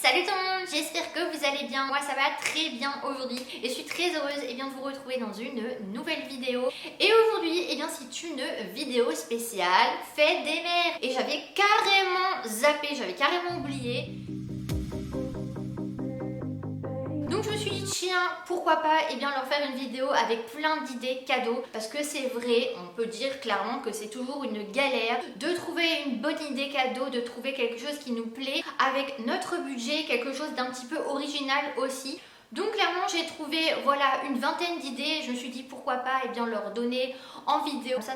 Salut tout le monde, j'espère que vous allez bien. Moi ça va très bien aujourd'hui et je suis très heureuse de vous retrouver dans une nouvelle vidéo. Et aujourd'hui, c'est une vidéo spéciale Fête des mères. Et j'avais carrément zappé, j'avais carrément oublié. Donc je me suis dit tiens, pourquoi pas leur faire une vidéo avec plein d'idées cadeaux, parce que c'est vrai, on peut dire clairement que c'est toujours une galère de trouver une bonne idée cadeau, de trouver quelque chose qui nous plaît avec notre budget, quelque chose d'un petit peu original aussi. Donc clairement j'ai trouvé une vingtaine d'idées. Je me suis dit pourquoi pas leur donner en vidéo. Ça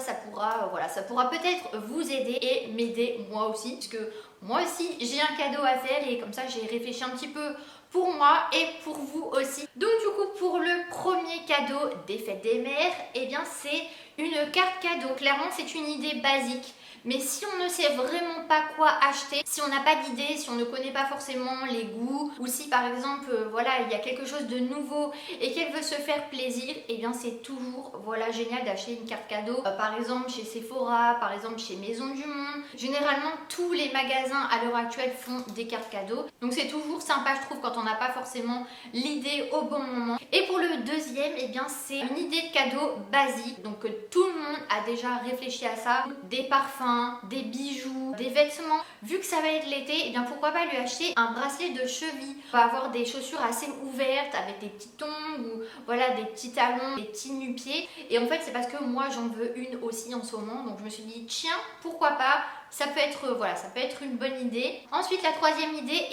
pourra peut-être vous aider et m'aider moi aussi, parce que moi aussi j'ai un cadeau à faire et comme ça j'ai réfléchi un petit peu pour moi et pour vous aussi. Donc du coup pour le premier cadeau des fêtes des mères, c'est une carte cadeau. Clairement c'est une idée basique. Mais si on ne sait vraiment pas quoi acheter, si on n'a pas d'idée, si on ne connaît pas forcément les goûts, ou si par exemple il y a quelque chose de nouveau et qu'elle veut se faire plaisir, c'est toujours génial d'acheter une carte cadeau. Par exemple chez Sephora, par exemple chez Maison du Monde. Généralement tous les magasins à l'heure actuelle font des cartes cadeaux. Donc c'est toujours sympa je trouve quand on n'a pas forcément l'idée au bon moment. Et pour le deuxième, c'est une idée de cadeau basique. Donc tout le monde a déjà réfléchi à ça. Des parfums, des bijoux, des vêtements. Vu que ça va être l'été, pourquoi pas lui acheter un bracelet de cheville. On va avoir des chaussures assez ouvertes avec des petites ongles ou des petits talons, des petits nu-pieds. Et en fait c'est parce que moi j'en veux une aussi en ce moment. Donc je me suis dit tiens, pourquoi pas, ça peut être une bonne idée. Ensuite la troisième idée,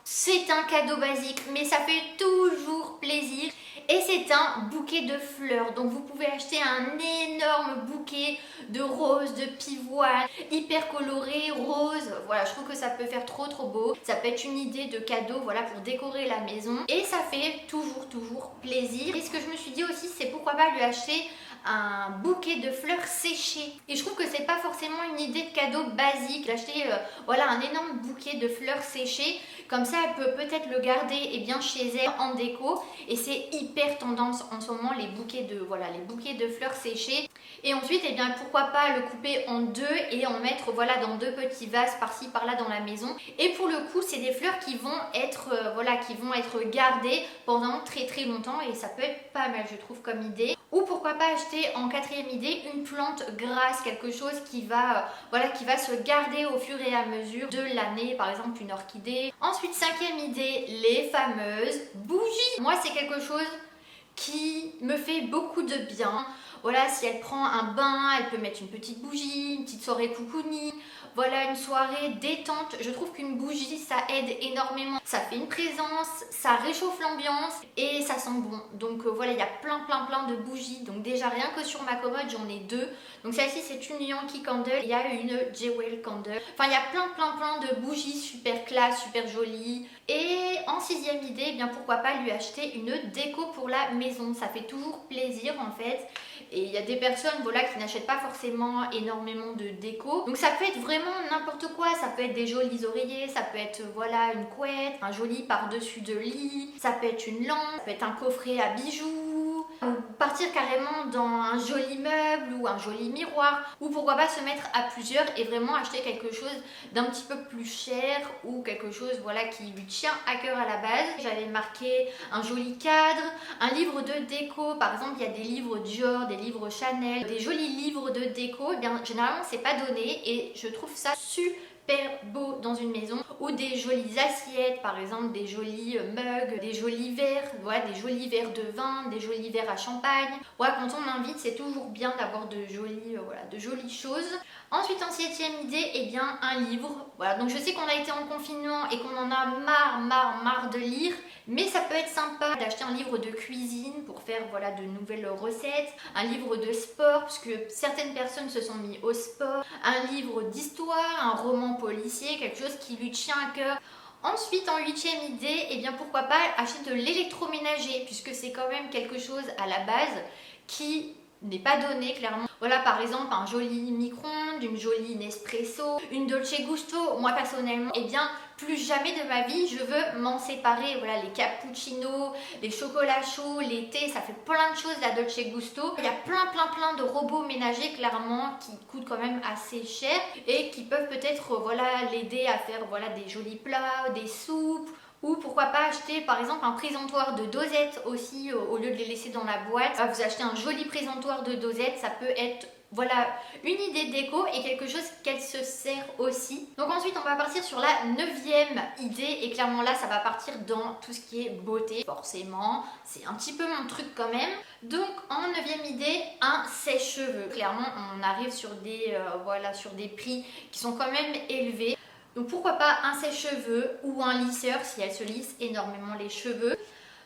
c'est un cadeau basique mais ça fait toujours plaisir. Et c'est un bouquet de fleurs. Donc vous pouvez acheter un énorme bouquet de roses, de pivoine, hyper coloré, rose. Je trouve que ça peut faire trop beau. Ça peut être une idée de cadeau pour décorer la maison. Et ça fait toujours plaisir. Et ce que je me suis dit aussi, c'est pourquoi pas lui acheter un bouquet de fleurs séchées. Et je trouve que c'est pas forcément une idée de cadeau basique d'acheter un énorme bouquet de fleurs séchées. Comme ça elle peut peut-être le garder chez elle en déco. Et c'est hyper tendance en ce moment les bouquets de fleurs séchées. Et ensuite pourquoi pas le couper en deux et en mettre dans deux petits vases par-ci par-là dans la maison. Et pour le coup c'est des fleurs qui vont être gardées pendant très longtemps. Et ça peut être pas mal je trouve comme idée. Ou pourquoi pas acheter en quatrième idée une plante grasse, quelque chose qui va se garder au fur et à mesure de l'année, par exemple une orchidée. Ensuite cinquième idée, les fameuses bougies. Moi c'est quelque chose qui me fait beaucoup de bien. Si elle prend un bain, elle peut mettre une petite bougie, une petite soirée cocooning, une soirée détente. Je trouve qu'une bougie ça aide énormément. Ça fait une présence, ça réchauffe l'ambiance et ça sent bon. Donc il y a plein de bougies. Donc déjà rien que sur ma commode j'en ai deux. Donc celle-ci c'est une Yankee Candle, il y a une Jewel Candle. Enfin il y a plein de bougies super classe, super jolies. Et en sixième idée, pourquoi pas lui acheter une déco pour la maison. Ça fait toujours plaisir en fait. Et il y a des personnes qui n'achètent pas forcément énormément de déco. Donc ça peut être vraiment n'importe quoi. Ça peut être des jolis oreillers, ça peut être une couette, un joli par-dessus de lit, ça peut être une lampe, ça peut être un coffret à bijoux, ou partir carrément dans un joli meuble ou un joli miroir, ou pourquoi pas se mettre à plusieurs et vraiment acheter quelque chose d'un petit peu plus cher ou quelque chose qui lui tient à cœur à la base. J'avais marqué un joli cadre, un livre de déco. Par exemple il y a des livres Dior, des livres Chanel, des jolis livres de déco. Généralement c'est pas donné et je trouve ça super beau dans une maison. Ou des jolies assiettes, par exemple des jolis mugs, des jolis verres, des jolis verres de vin, des jolis verres à champagne. Quand on invite c'est toujours bien d'avoir de jolies choses. Ensuite en septième idée, un livre. Donc je sais qu'on a été en confinement et qu'on en a marre de lire, mais ça peut être sympa d'acheter un livre de cuisine pour faire de nouvelles recettes, un livre de sport parce que certaines personnes se sont mis au sport, un livre d'histoire, un roman policier, quelque chose qui lui tient à cœur. Ensuite en huitième idée, pourquoi pas acheter de l'électroménager, puisque c'est quand même quelque chose à la base qui n'est pas donné clairement. Par exemple un joli micro-ondes, une jolie Nespresso, une Dolce Gusto. Moi personnellement plus jamais de ma vie je veux m'en séparer. Voilà, les cappuccinos, les chocolats chauds, les thés, ça fait plein de choses la Dolce Gusto. Il y a plein de robots ménagers clairement qui coûtent quand même assez cher et qui peuvent peut-être voilà, l'aider à faire voilà, des jolis plats, des soupes. Ou pourquoi pas acheter par exemple un présentoir de dosettes aussi au lieu de les laisser dans la boîte. Vous achetez un joli présentoir de dosettes, ça peut être voilà une idée de déco et quelque chose qu'elle se sert aussi. Donc ensuite on va partir sur la 9e idée et clairement là ça va partir dans tout ce qui est beauté. Forcément c'est un petit peu mon truc quand même. Donc en 9e idée, un sèche-cheveux. Clairement on arrive sur des, voilà, sur des prix qui sont quand même élevés. Donc pourquoi pas un sèche-cheveux ou un lisseur si elle se lisse énormément les cheveux.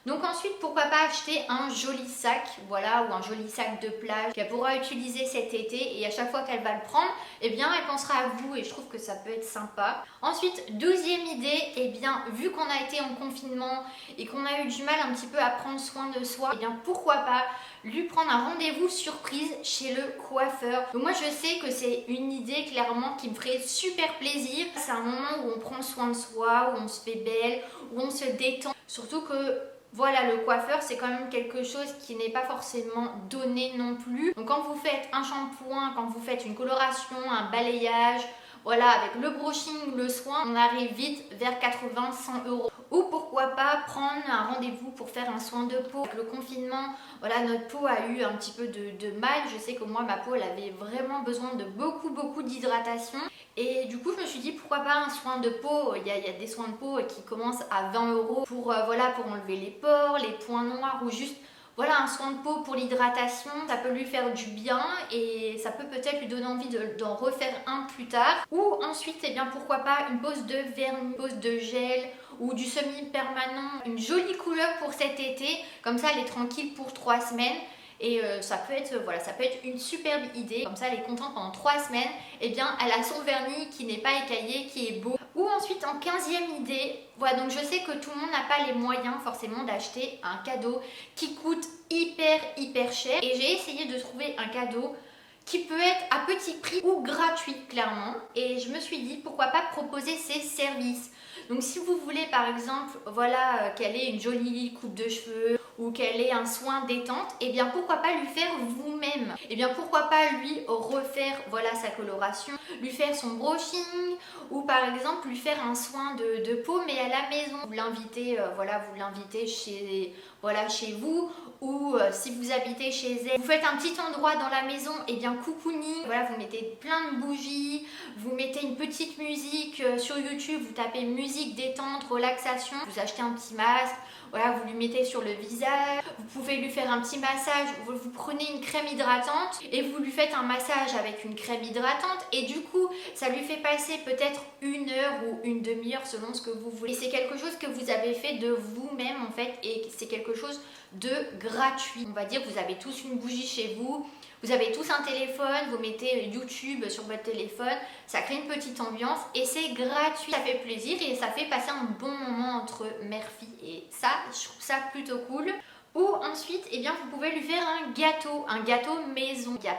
Donc ensuite pourquoi pas acheter un joli sac, voilà, ou un joli sac de plage qu'elle pourra utiliser cet été et à chaque fois qu'elle va le prendre, eh bien elle pensera à vous et je trouve que ça peut être sympa. Ensuite 12e idée, eh bien vu qu'on a été en confinement et qu'on a eu du mal un petit peu à prendre soin de soi, eh bien pourquoi pas lui prendre un rendez-vous surprise chez le coiffeur. Donc moi je sais que c'est une idée clairement qui me ferait super plaisir. C'est un moment où on prend soin de soi, où on se fait belle, où on se détend. Surtout que voilà, le coiffeur c'est quand même quelque chose qui n'est pas forcément donné non plus. Donc quand vous faites un shampoing, quand vous faites une coloration, un balayage, voilà, avec le brushing, le soin, on arrive vite vers 80-100 €. Ou pourquoi pas prendre un rendez-vous pour faire un soin de peau. Avec le confinement, voilà, notre peau a eu un petit peu de mal. Je sais que moi, ma peau, elle avait vraiment besoin de beaucoup d'hydratation. Et du coup, je me suis dit, pourquoi pas un soin de peau. Il y a des soins de peau qui commencent à 20 € pour, voilà, pour enlever les pores, les points noirs ou juste... Voilà, un soin de peau pour l'hydratation, ça peut lui faire du bien et ça peut peut-être lui donner envie d'en refaire un plus tard. Ou ensuite, eh bien, pourquoi pas une pose de vernis, une pose de gel ou du semi-permanent. Une jolie couleur pour cet été, comme ça elle est tranquille pour 3 semaines. Et ça peut être voilà, ça peut être une superbe idée. Comme ça elle est contente pendant 3 semaines. Et bien elle a son vernis qui n'est pas écaillé, qui est beau. Ou ensuite en 15e idée, voilà, donc je sais que tout le monde n'a pas les moyens forcément d'acheter un cadeau qui coûte hyper cher. Et j'ai essayé de trouver un cadeau qui peut être à petit prix ou gratuit clairement. Et je me suis dit pourquoi pas proposer ces services. Donc si vous voulez par exemple voilà, qu'elle ait une jolie coupe de cheveux ou qu'elle ait un soin détente, et bien pourquoi pas lui faire vous-même. Et bien pourquoi pas lui refaire voilà, sa coloration, lui faire son brushing ou par exemple lui faire un soin de peau mais à la maison. Vous l'invitez voilà, vous l'invitez chez, voilà, chez vous. Ou si vous habitez chez elle, vous faites un petit endroit dans la maison, et bien cocooning, voilà, vous mettez plein de bougies, vous mettez une petite musique sur YouTube, vous tapez musique détente, relaxation, vous achetez un petit masque, voilà, vous lui mettez sur le visage, vous pouvez lui faire un petit massage, vous prenez une crème hydratante et vous lui faites un massage avec une crème hydratante et du coup ça lui fait passer peut-être 1 heure ou une demi-heure selon ce que vous voulez. Et c'est quelque chose que vous avez fait de vous-même en fait et c'est quelque chose de gratuit. On va dire que vous avez tous une bougie chez vous, vous avez tous un téléphone, vous mettez YouTube sur votre téléphone, ça crée une petite ambiance et c'est gratuit. Ça fait plaisir et ça fait passer un bon moment entre mère-fille et ça, je trouve ça plutôt cool. Ou ensuite, eh bien, vous pouvez lui faire un gâteau maison. Il y a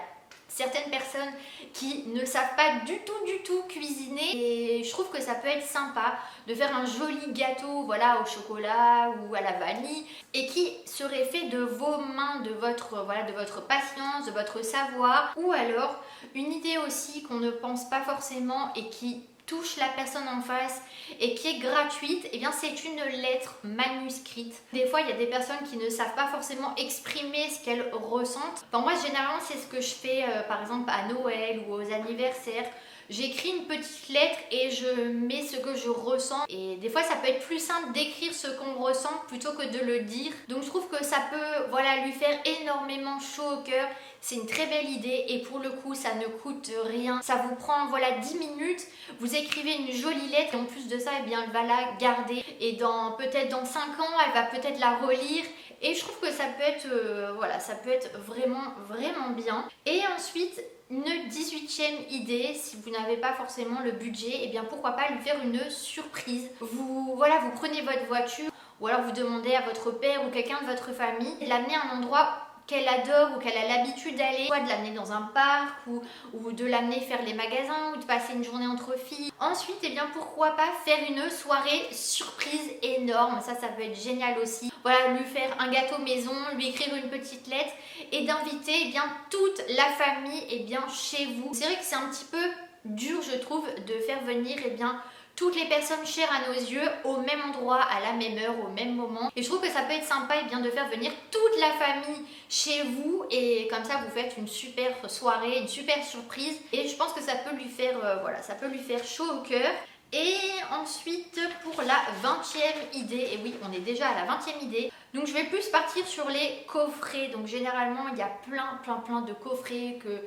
certaines personnes qui ne savent pas du tout cuisiner et je trouve que ça peut être sympa de faire un joli gâteau voilà, au chocolat ou à la vanille et qui serait fait de vos mains, de votre, voilà, de votre patience, de votre savoir. Ou alors une idée aussi qu'on ne pense pas forcément et qui touche la personne en face et qui est gratuite, et bien c'est une lettre manuscrite. Des fois il y a des personnes qui ne savent pas forcément exprimer ce qu'elles ressentent. Enfin, moi généralement c'est ce que je fais par exemple à Noël ou aux anniversaires. J'écris une petite lettre et je mets ce que je ressens et des fois ça peut être plus simple d'écrire ce qu'on ressent plutôt que de le dire. Donc je trouve que ça peut voilà, lui faire énormément chaud au cœur. C'est une très belle idée et pour le coup ça ne coûte rien. Ça vous prend voilà 10 minutes, vous écrivez une jolie lettre et en plus de ça eh bien, elle va la garder et peut-être dans 5 ans elle va peut-être la relire. Et je trouve que ça peut être, voilà, ça peut être vraiment bien. Et ensuite, une 18e idée, si vous n'avez pas forcément le budget, et bien pourquoi pas lui faire une surprise. Voilà, vous prenez votre voiture ou alors vous demandez à votre père ou quelqu'un de votre famille de l'amener à un endroit qu'elle adore ou qu'elle a l'habitude d'aller, soit de l'amener dans un parc ou de l'amener faire les magasins ou de passer une journée entre filles. Ensuite, eh bien pourquoi pas faire une soirée surprise énorme, ça peut être génial aussi. Voilà, lui faire un gâteau maison, lui écrire une petite lettre et d'inviter eh bien toute la famille eh bien chez vous. C'est vrai que c'est un petit peu dur, je trouve, de faire venir eh bien toutes les personnes chères à nos yeux au même endroit, à la même heure, au même moment. Et je trouve que ça peut être sympa eh bien, de faire venir toute la famille chez vous et comme ça vous faites une super soirée, une super surprise et je pense que ça peut lui faire, voilà, ça peut lui faire chaud au cœur. Et ensuite pour la 20e idée, et oui on est déjà à la 20e idée, donc je vais plus partir sur les coffrets. Donc généralement il y a plein de coffrets que,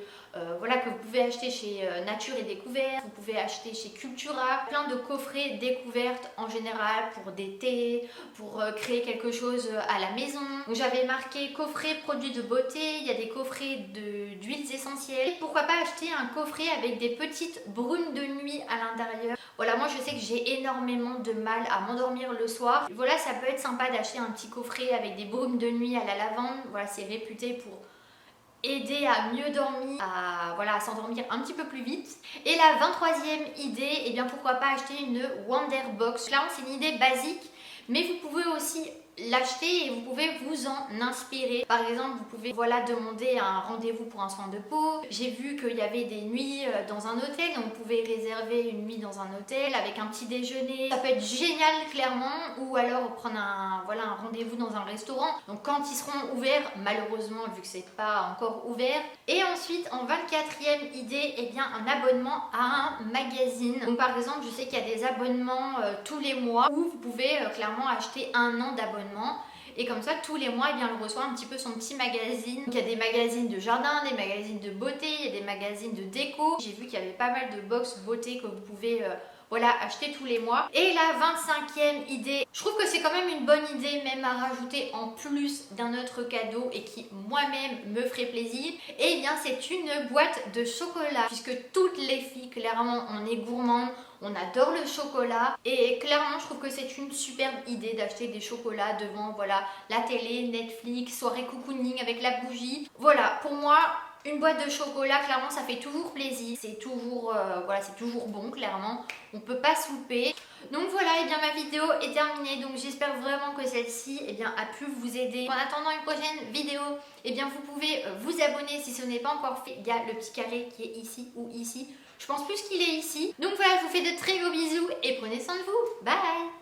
voilà, que vous pouvez acheter chez Nature et Découverte, vous pouvez acheter chez Cultura, plein de coffrets découvertes en général pour des thés, pour créer quelque chose à la maison. Donc j'avais marqué coffret produits de beauté, il y a des coffrets d'huiles essentielles. Et pourquoi pas acheter un coffret avec des petites brumes de nuit à l'intérieur. Voilà, moi je sais que j'ai énormément de mal à m'endormir le soir. Voilà, ça peut être sympa d'acheter un petit coffret avec des brumes de nuit à la lavande. Voilà, c'est réputé pour aider à mieux dormir, à s'endormir un petit peu plus vite. Et la 23e idée, eh bien pourquoi pas acheter une Wonderbox. Là, c'est une idée basique, mais vous pouvez aussi l'acheter et vous pouvez vous en inspirer. Par exemple, vous pouvez demander un rendez-vous pour un soin de peau. J'ai vu qu'il y avait des nuits dans un hôtel, donc vous pouvez réserver une nuit dans un hôtel avec un petit déjeuner. Ça peut être génial clairement, ou alors prendre un rendez-vous dans un restaurant. Donc quand ils seront ouverts, malheureusement vu que c'est pas encore ouvert. Et ensuite en 24e idée, eh bien un abonnement à un magazine. Donc par exemple, je sais qu'il y a des abonnements tous les mois où vous pouvez clairement acheter un an d'abonnement. Et comme ça, tous les mois, eh bien, elle reçoit un petit peu son petit magazine. Donc, il y a des magazines de jardin, des magazines de beauté, il y a des magazines de déco. J'ai vu qu'il y avait pas mal de box beauté que vous pouvez acheter tous les mois. Et la 25e idée, je trouve que c'est quand même une bonne idée même à rajouter en plus d'un autre cadeau et qui moi-même me ferait plaisir. Et bien c'est une boîte de chocolat, puisque toutes les filles, clairement, on est gourmandes, on adore le chocolat et clairement je trouve que c'est une superbe idée d'acheter des chocolats devant la télé, Netflix, soirée cocooning avec la bougie. Voilà, pour moi une boîte de chocolat, clairement ça fait toujours plaisir, c'est toujours, c'est toujours bon, clairement, on peut pas se louper. Donc voilà, et bien ma vidéo est terminée, donc j'espère vraiment que celle-ci a pu vous aider. En attendant une prochaine vidéo, et bien vous pouvez vous abonner si ce n'est pas encore fait. Il y a le petit carré qui est ici ou ici, je pense plus qu'il est ici. Donc voilà, je vous fais de très gros bisous et prenez soin de vous, bye.